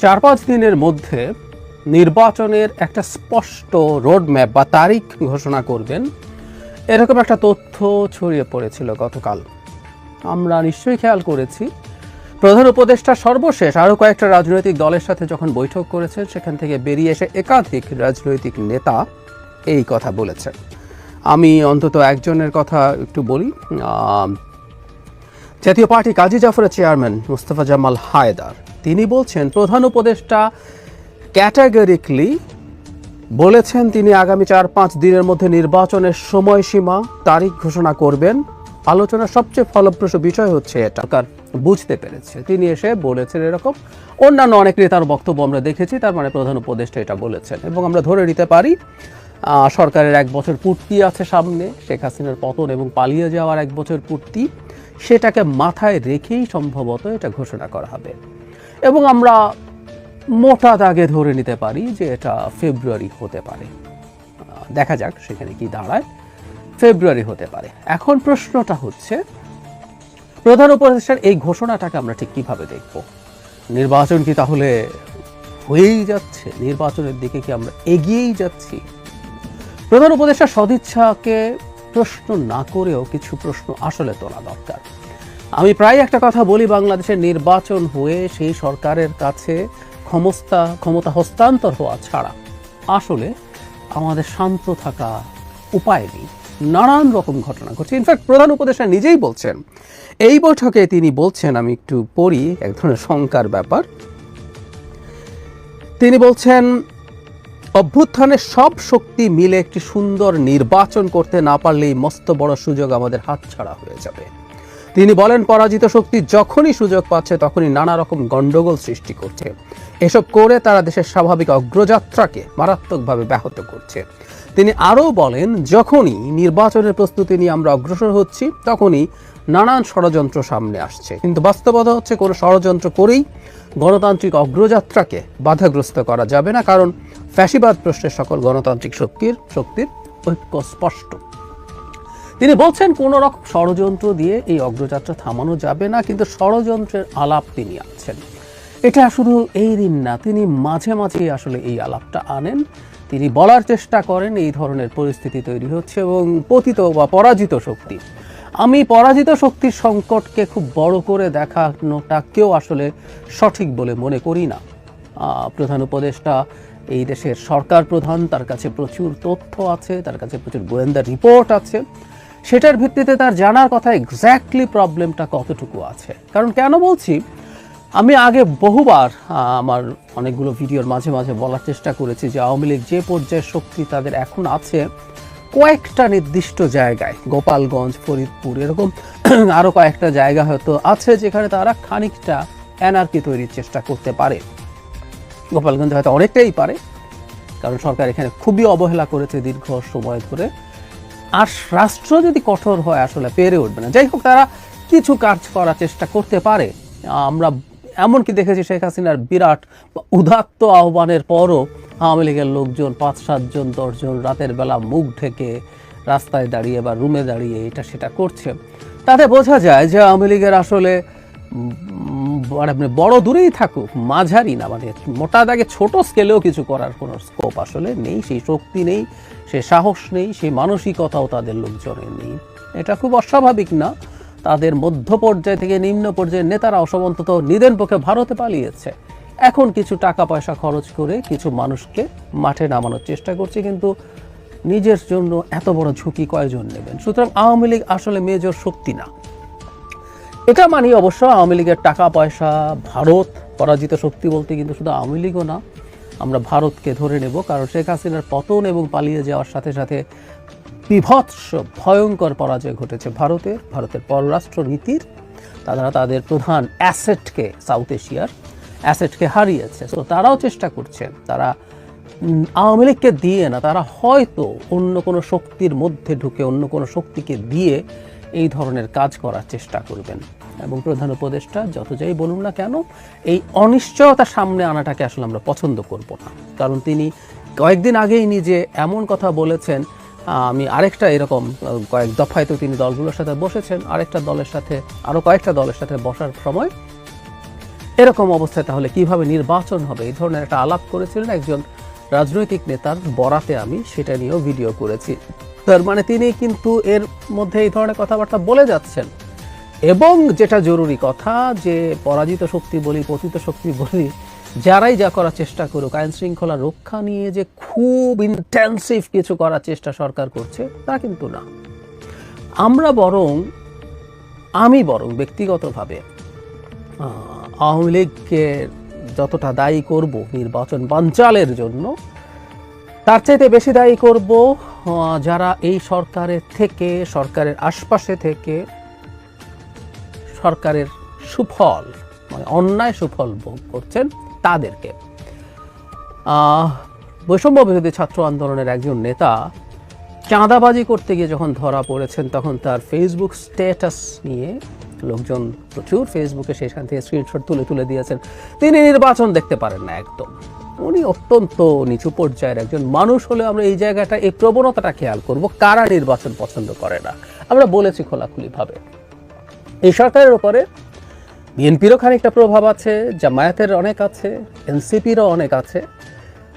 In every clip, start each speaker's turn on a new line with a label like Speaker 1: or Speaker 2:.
Speaker 1: 4-5 দিনের মধ্যে নির্বাচনের একটা স্পষ্ট রোডম্যাপ বা তারিখ ঘোষণা করবেন, এরকম একটা তথ্য ছড়িয়ে পড়েছিল গতকাল। আমরা নিশ্চয়ই খেয়াল করেছি, প্রধান উপদেষ্টা সর্বশেষ আরও কয়েকটা রাজনৈতিক দলের সাথে যখন বৈঠক করেছেন, সেখান থেকে বেরিয়ে এসে একাধিক রাজনৈতিক নেতা এই কথা বলেছেন। আমি অন্তত একজনের কথা একটু বলি। জাতীয় পার্টি কাজী জাফরের চেয়ারম্যান মুস্তাফা জামাল হায়দার, তিনি বলছেন প্রধান উপদেষ্টা ক্যাটাগরিক্যালি বলেছেন তিনি আগামী 4-5 দিনের মধ্যে নির্বাচনের সময়সীমা তারিখ ঘোষণা করবেন। আলোচনার সবচেয়ে ফলপ্রসূ বিষয় হচ্ছে এটা সরকার বুঝতে পেরেছে। তিনি এসে বলেছেন এরকম। অন্যান্য অনেক নেতার বক্তব্য আমরা দেখেছি, তার মানে প্রধান উপদেষ্টা এটা বলেছেন। এবং আমরা ধরে নিতে পারি সরকারের 1 বছর পূর্তি আছে সামনে, শেখ হাসিনার পতন এবং পালিয়ে যাওয়ার 1 বছর পূর্তি, সেটাকে মাথায় রেখেই সম্ভবত এটা ঘোষণা করা হবে। এবং আমরা মোটা দাগে ধরে নিতে পারি যে এটা ফেব্রুয়ারি হতে পারে। দেখা যাক সেখানে কি দাঁড়ায়, ফেব্রুয়ারি হতে পারে। এখন প্রশ্নটা হচ্ছে, প্রধান উপদেষ্টার এই ঘোষণাটাকে আমরা ঠিক কিভাবে দেখব? নির্বাচন কি তাহলে হয়েই যাচ্ছে? নির্বাচনের দিকে কি আমরা এগিয়েই যাচ্ছি? প্রধান উপদেষ্টার সদিচ্ছাকে প্রশ্ন না করেও কিছু প্রশ্ন আসলে তোলা দরকার। আমি প্রায় একটা কথা বলি, বাংলাদেশের নির্বাচন হয়ে সেই সরকারের কাছে ক্ষমতা হস্তান্তর হওয়া ছাড়া আসলে আমাদের শান্ত থাকা উপায় নেই। নানান রকম ঘটনা ঘটছে। ইনফ্যাক্ট প্রধান উপদেষ্টা নিজেই বলছেন, এই বৈঠকে তিনি বলছেন, আমি একটু পড়ি, এক ধরনের শঙ্কার ব্যাপার। তিনি বলছেন, অভ্যুত্থানের সব শক্তি মিলে একটি সুন্দর নির্বাচন করতে না পারলেই মস্ত বড় সুযোগ আমাদের হাতছাড়া হয়ে যাবে। তিনি বলেন, পরাজিত শক্তি যখনই সুযোগ পাচ্ছে তখনই নানা রকম গন্ডগোল সৃষ্টি করছে। এসব করে তারা দেশের স্বাভাবিক অগ্রযাত্রাকে মারাত্মকভাবে ব্যাহত করছে। তিনি আরও বলেন, যখনই নির্বাচনের প্রস্তুতি নিয়ে আমরা অগ্রসর হচ্ছি তখনই নানান ষড়যন্ত্র সামনে আসছে, কিন্তু বাস্তবতা হচ্ছে কোনো ষড়যন্ত্র করেই গণতান্ত্রিক অগ্রযাত্রাকে বাধাগ্রস্ত করা যাবে না, কারণ ফ্যাসিবাদ প্রশ্নের সকল গণতান্ত্রিক শক্তির ঐক্য স্পষ্ট। তিনি বলছেন কোনো রকম ষড়যন্ত্র দিয়ে এই অগ্রযাত্রা থামানো যাবে না, কিন্তু ষড়যন্ত্রের আলাপ তিনি আনছেন। এটা শুধু এই দিন না, তিনি মাঝে মাঝে আসলে এই আলাপটা আনেন। তিনি বলার চেষ্টা করেন এই ধরনের পরিস্থিতি তৈরি হচ্ছে এবং পতিত বা পরাজিত শক্তি, আমি পরাজিত শক্তির সংকটকে খুব বড় করে দেখানোটাকেও আসলে সঠিক বলে মনে করি না। প্রধান উপদেষ্টা এই দেশের সরকার প্রধান, তার কাছে প্রচুর তথ্য আছে, তার কাছে প্রচুর গোয়েন্দা রিপোর্ট আছে, সেটার ভিত্তিতে তার জানার কথা এক্স্যাক্টলি প্রবলেমটা কতটুকু আছে। কারণ কেন বলছি, আমি আগে বহুবার আমার অনেকগুলো ভিডিওর মাঝে মাঝে বলার চেষ্টা করেছি যে আওয়ামী লীগ যে পর্যায়ের শক্তি তাদের এখন আছে, কয়েকটা নির্দিষ্ট জায়গায়, গোপালগঞ্জ, ফরিদপুর, এরকম আরও কয়েকটা জায়গা হয়তো আছে যেখানে তারা খানিকটা অ্যানার্কি তৈরির চেষ্টা করতে পারে। গোপালগঞ্জ হয়তো অনেকটাই পারে, কারণ সরকার এখানে খুবই অবহেলা করেছে দীর্ঘ সময় ধরে। আর রাষ্ট্র যদি কঠোর হয় আসলে পেরে উঠবে না। যাই হোক, তারা কিছু কাজ করার চেষ্টা করতে পারে। আমরা এমনকি দেখেছি শেখ হাসিনার বিরাট উদাত্ত আহ্বানের পরও আওয়ামী লীগের লোকজন 5-7 জন 10 জন রাতের বেলা মুখ ঢেকে রাস্তায় দাঁড়িয়ে বা রুমে দাঁড়িয়ে এটা সেটা করছে। তাতে বোঝা যায় যে আওয়ামী লীগের আসলে বড় দূরেই থাকুক, মাঝারি না, মানে মোটা দাগে ছোট স্কেলেও কিছু করার কোনো স্কোপ আসলে নেই, সেই শক্তি নেই, সে সাহস নেই, সেই মানসিকতাও তাদের লোকজনের নেই। এটা খুব অস্বাভাবিক না। তাদের মধ্য পর্যায় থেকে নিম্ন পর্যায়ের নেতারা অন্তত নিদেন পক্ষে ভারতে পালিয়েছে, এখন কিছু টাকা পয়সা খরচ করে কিছু মানুষকে মাঠে নামানোর চেষ্টা করছে, কিন্তু নিজের জন্য এত বড় ঝুঁকি কয়জন নেবেন? সুতরাং আওয়ামী লীগ আসলে মেজর শক্তি না। এটা মানে অবশ্য আওয়ামী লীগের টাকা পয়সা, ভারত পরাজিত শক্তি বলতে কিন্তু শুধু আওয়ামী লীগও না, আমরা ভারতকে ধরে নেব। কারণ শেখ হাসিনার পতন এবং পালিয়ে যাওয়ার সাথে সাথে বিভৎস ভয়ঙ্কর পরাজয় ঘটেছে ভারতের পররাষ্ট্র নীতির। তারা তাদের প্রধান অ্যাসেটকে, সাউথ এশিয়ার অ্যাসেটকে হারিয়েছে। তো তারাও চেষ্টা করছে, তারা আওয়ামী লীগকে দিয়ে না, তারা হয়তো অন্য কোনো শক্তির মধ্যে ঢুকে অন্য কোনো শক্তিকে দিয়ে এই ধরনের কাজ করার চেষ্টা করবেন। এবং প্রধান উপদেষ্টা যত যাই বলুন না কেন, এই অনিশ্চয়তা সামনে আনাটাকে আসলে আমরা পছন্দ করব না। কারণ তিনি কয়েকদিন আগেই নিজে এমন কথা বলেছেন, আমি আরেকটা এরকম কয়েক দফায় তো তিনি দলগুলোর সাথে বসেছেন, আরেকটা দলের সাথে, আরও কয়েকটা দলের সাথে বসার সময় এরকম অবস্থায় তাহলে কিভাবে নির্বাচন হবে, এই ধরনের একটা আলাপ করেছিলেন একজন রাজনৈতিক নেতার বরাতে, আমি সেটা নিয়েও ভিডিও করেছি। তার মানে তিনি কিন্তু এর মধ্যে এই ধরনের কথাবার্তা বলে যাচ্ছেন। এবং যেটা জরুরি কথা, যে পরাজিত শক্তি বলি, পতিত শক্তি বলি, যারাই যা করার চেষ্টা করুক, আইন শৃঙ্খলা রক্ষা নিয়ে যে খুব ইন্টেন্সিভ কিছু করার চেষ্টা সরকার করছে তা কিন্তু না। আমি বরং ব্যক্তিগতভাবে আওয়ামী লীগকে যতটা দায়ী করব নির্বাচন বানচালের জন্য, তার চাইতে বেশি দায়ী করব যারা এই সরকারের থেকে, সরকারের আশপাশে থেকে সরকারের সুফল, মানে অন্যায় সুফল ভোগ করছেন তাদেরকে। বৈষম্য বিরোধী ছাত্র আন্দোলনের একজন নেতা চাঁদাবাজি করতে গিয়ে যখন ধরা পড়েছেন, তখন তার ফেসবুক স্ট্যাটাস নিয়ে লোকজন প্রচুর ফেসবুকে সেখান থেকে স্ক্রিনশট তুলে দিয়েছেন। তিনি নির্বাচন দেখতে পারেন না একদম। উনি অত্যন্ত নিচু পর্যায়ের একজন মানুষ হলে আমরা এই জায়গাটা, এই প্রবণতাটা খেয়াল করব, কারা নির্বাচন পছন্দ করে না। আমরা বলেছি খোলাখুলিভাবে, এই সরকারের উপরে বিএনপিরও খানিকটা প্রভাব আছে, জামায়াতের অনেক আছে, এনসিপিরও অনেক আছে।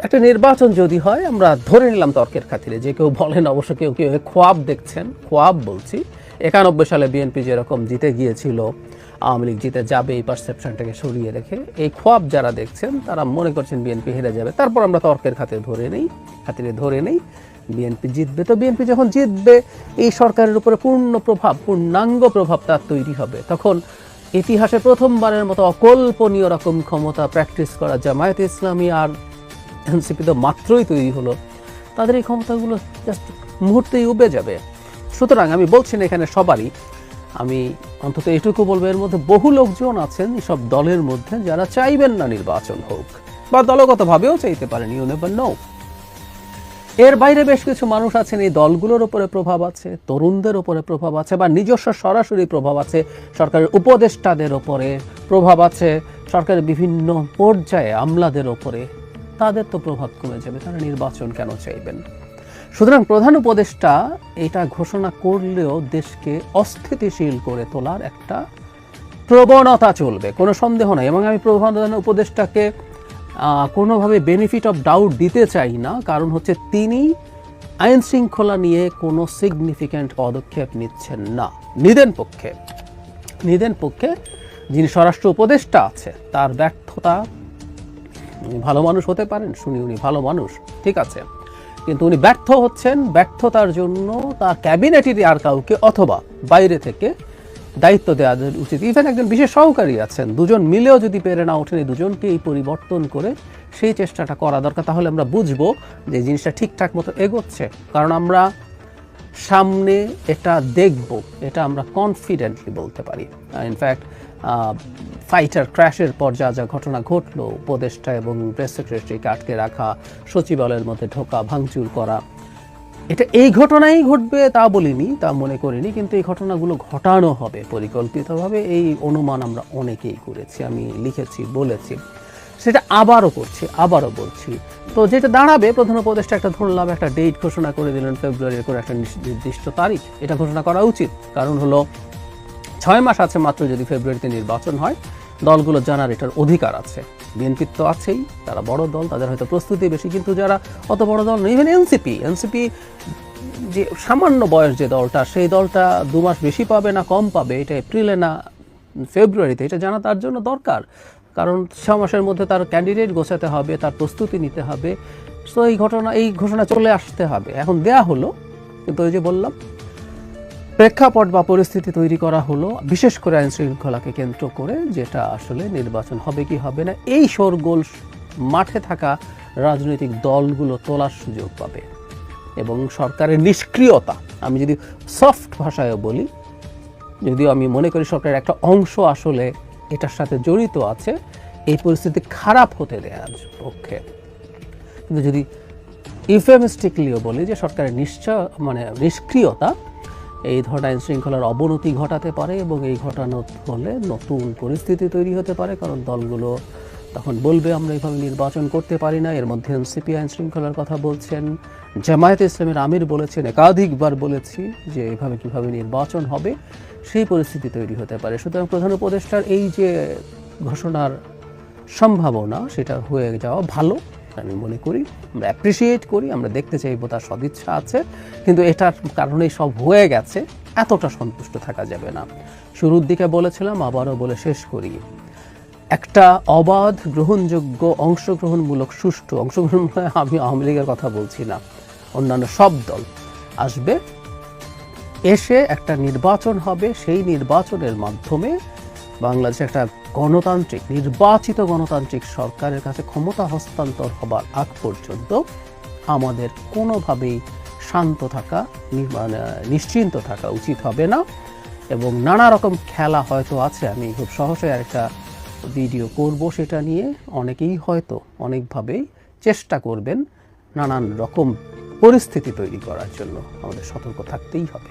Speaker 1: একটা নির্বাচন যদি হয়, আমরা ধরে নিলাম তর্কের খাতিরে, যে কেউ বলেন, অবশ্য কেউ কেউ খোয়াব দেখছেন, খোয়াব বলছি, 91 সালে বিএনপি যেরকম জিতে গিয়েছিল, আওয়ামী লীগ জিতে যাবে এই পারসেপশনটাকে সরিয়ে রেখে, এই খোয়াব যারা দেখছেন তারা মনে করছেন বিএনপি হেরে যাবে। তারপর আমরা তর্কের খাতিরে ধরে নেই বিএনপি জিতবে। তো বিএনপি যখন জিতবে, এই সরকারের উপরে পূর্ণাঙ্গ প্রভাব তার তৈরি হবে। তখন ইতিহাসে প্রথমবারের মতো অকল্পনীয় রকম ক্ষমতা প্র্যাকটিস করা জামায়াতে ইসলামী আর এনসিপি তো মাত্রই তৈরি হলো, তাদের এই ক্ষমতাগুলো জাস্ট মুহূর্তেই উবে যাবে। সুতরাং আমি বলছি না এখানে সবারই, আমি অন্তত এটুকু বলবো, এর মধ্যে বহু লোকজন আছেন সব দলের মধ্যে যারা চাইবেন না নির্বাচন হোক, বা দলগতভাবেও চাইতে পারেন, ইউ নেভার নো। এর বাইরে বেশ কিছু মানুষ আছেন, এই দলগুলোর উপরে প্রভাব আছে, তরুণদের উপরে প্রভাব আছে, বা নিজস্ব সরাসরি প্রভাব আছে, সরকারের উপদেষ্টাদের উপরে প্রভাব আছে, সরকারের বিভিন্ন পর্যায়ে আমলাদের উপরে। তাদের তো প্রভাব কমে যাবে, তারা নির্বাচন কেন চাইবেন? সুতরাং প্রধান উপদেষ্টা এটা ঘোষণা করলেও দেশকে অস্থিতিশীল করে তোলার একটা প্রবণতা চলবে, কোনো সন্দেহ নাই। এবং আমি প্রধান উপদেষ্টাকে কোনোভাবে বেনিফিট অফ ডাউট দিতে চাই না, কারণ হচ্ছে তিনি আইন শৃঙ্খলা নিয়ে কোনো সিগনিফিক্যান্ট পদক্ষেপ নিচ্ছেন না। নিদেন পক্ষে যিনি স্বরাষ্ট্র উপদেষ্টা আছে, তার ব্যর্থতা, ভালো মানুষ হতে পারেন, শুনি উনি ভালো মানুষ, ঠিক আছে, কিন্তু উনি ব্যর্থ হচ্ছেন। ব্যর্থতার জন্য তার ক্যাবিনেটেরই আর কাউকে অথবা বাইরে থেকে দায়িত্ব দেওয়া উচিত। ইভেন একজন বিশেষ সহকারী আছেন, দুজন মিলেও যদি পেরে না ওঠেন, দুজনকে এই পরিবর্তন করে সেই চেষ্টাটা করা দরকার। তাহলে আমরা বুঝবো যে জিনিসটা ঠিকঠাক মতো এগোচ্ছে। কারণ আমরা সামনে এটা দেখব, এটা আমরা কনফিডেন্টলি বলতে পারি। ইনফ্যাক্ট ফাইটার ক্র্যাশের পর যা ঘটনা ঘটলো, উপদেষ্টা এবং প্রেস সেক্রেটারিকে আটকে রাখা, সচিবালয়ের মধ্যে ঢোকা, ভাঙচুর করা, এটা এই ঘটনাই ঘটবে তা বলিনি, তা মনে করিনি, কিন্তু এই ঘটনাগুলো ঘটানো হবে পরিকল্পিতভাবে, এই অনুমান আমরা অনেকেই করেছি, আমি লিখেছি, বলেছি, সেটা আবারও বলছি। তো যেটা দাঁড়াবে, প্রধান উপদেষ্টা একটা ধরলাম, একটা ডেট ঘোষণা করে দিলেন, ফেব্রুয়ারির করে একটা নির্দিষ্ট তারিখ, এটা ঘোষণা করা উচিত। কারণ হলো 6 মাস আছে মাত্র, যদি ফেব্রুয়ারিতে নির্বাচন হয়, দলগুলো জানার এটার অধিকার আছে। বিএনপি তো আছেই, তারা বড় দল, তাদের হয়তো প্রস্তুতি বেশি, কিন্তু যারা অত বড় দল নয়, ইভেন এনসিপি যে সামান্য বয়স যে দলটা, সেই দলটা 2 মাস বেশি পাবে না কম পাবে, এটা এপ্রিলে না ফেব্রুয়ারিতে, এটা জানা তার জন্য দরকার। কারণ 6 মাসের মধ্যে তার ক্যান্ডিডেট গোছাতে হবে, তার প্রস্তুতি নিতে হবে। সো এই ঘোষণা চলে আসতে হবে। এখন দেয়া হলো, কিন্তু ওই যে বললাম, প্রেক্ষাপট বা পরিস্থিতি তৈরি করা হলো, বিশেষ করে আইন শৃঙ্খলাকে কেন্দ্র করে, যেটা আসলে নির্বাচন হবে কি হবে না, এই শোরগোল মাঠে থাকা রাজনৈতিক দলগুলো তোলার সুযোগ পাবে। এবং সরকারের নিষ্ক্রিয়তা, আমি যদি সফট ভাষায়ও বলি, যদিও আমি মনে করি সরকারের একটা অংশ আসলে এটার সাথে জড়িত আছে, এই পরিস্থিতি খারাপ হতে দেওয়ার পক্ষে। কিন্তু যদি ইউফেমিস্টিকলিও বলি যে সরকারের নিষ্ক্রিয়তা এই ধরনের আইন শৃঙ্খলার অবনতি ঘটাতে পারে, এবং এই ঘটানো হলে নতুন পরিস্থিতি তৈরি হতে পারে। কারণ দলগুলো তখন বলবে আমরা এইভাবে নির্বাচন করতে পারি না। এর মধ্যে এনসিপি আইন শৃঙ্খলার কথা বলছেন, জামায়াতে ইসলামের আমির বলেছেন, একাধিকবার বলেছি যে এইভাবে কিভাবে নির্বাচন হবে, সেই পরিস্থিতি তৈরি হতে পারে। সুতরাং প্রধান উপদেষ্টার এই যে ঘোষণার সম্ভাবনা সেটা হয়ে যাওয়া ভালো আমি মনে করি। আমরা অ্যাপ্রিসিয়েট করি, আমরা দেখতে চাইবো তার সদিচ্ছা আছে, কিন্তু এটার কারণেই সব হয়ে গেছে এতটা সন্তুষ্ট থাকা যাবে না। শুরুর দিকে বলেছিলাম, আবারও বলে শেষ করি, একটা অবাধ, গ্রহণযোগ্য, অংশগ্রহণমূলক, সুষ্ঠু অংশগ্রহণ, আমি আওয়ামী লীগের কথা বলছি না, অন্যান্য সব দল আসবে, এসে একটা নির্বাচন হবে। সেই নির্বাচনের মাধ্যমে বাংলাদেশে একটা গণতান্ত্রিক, নির্বাচিত গণতান্ত্রিক সরকারের কাছে ক্ষমতা হস্তান্তর হবার আগ পর্যন্ত আমাদের কোনোভাবেই শান্ত থাকা, নিশ্চিন্ত থাকা উচিত হবে না। এবং নানা রকম খেলা হয়তো আছে, আমি খুব সহজে আরেকটা ভিডিও করব সেটা নিয়ে। অনেকেই হয়তো অনেকভাবেই চেষ্টা করবেন নানান রকম পরিস্থিতি তৈরি করার জন্য। আমাদের সতর্ক থাকতেই হবে।